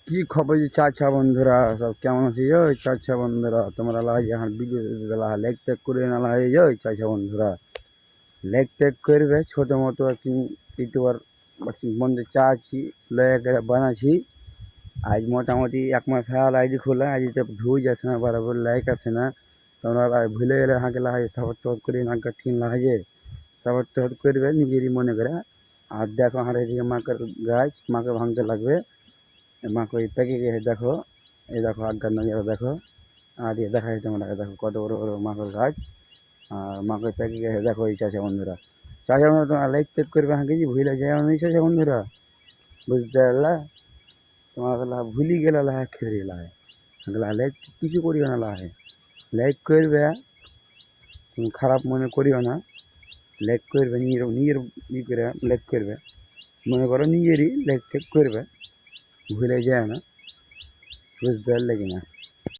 কি খবর যে চাচা বন্ধুরা সব কেমন আছি? ওই চাচা বন্ধুরা তোমরা লাই এখন ভিডিও লেগ টেক করে না লাই ওই চাচা বন্ধুরা লেগ টেক করবে ছোট মতো আর কি ইউটিউবার বন্ধু চাচ্ছি লেগ বানাচ্ছি। আজ মোটামুটি এক মাস হল আইডি খোলা, আজ তো ভিউজ আছে না, বরাবর লাইক আছে না। তোমরা ভুলে গেলে হাঁকে লাগাই সাপোর্ট টাপোর্ট করে নাকে ঠিক লাগে, সাপোর্ট টাপোর্ট করবে নিজেরই মনে করে। আর দেখো আমার এদিকে মাকের গাছ মাকে ভাঙতে লাগবে। মাকে ওই পেকে গেছে দেখো, এই দেখো আজ্ঞার নজরে দেখো। আর দিয়ে দেখা যায় তোমরা দেখো কত বড় বড় মাকের গাছ। আর মাকে পেকে গেছে দেখো এই চাষা বন্ধুরা। চাষা বন্ধুরা তোমরা লাইক টেক করবে হাঁকে যে ভুলে যায় আমি চাষা বন্ধুরা, বুঝতে পারলা? তোমার ভুলি গেলে লাহে খেয়ে লাহে লাইক কিছু করিও না, লাহে লাইক করবে, তুমি খারাপ মনে করিও না। লাইক করবে নিজের নিজের ই করে লাইক করবে, মনে করো নিজেরই লাইক টেক করবে, ভুলে যায় না, বুঝতে পারলে কিনা?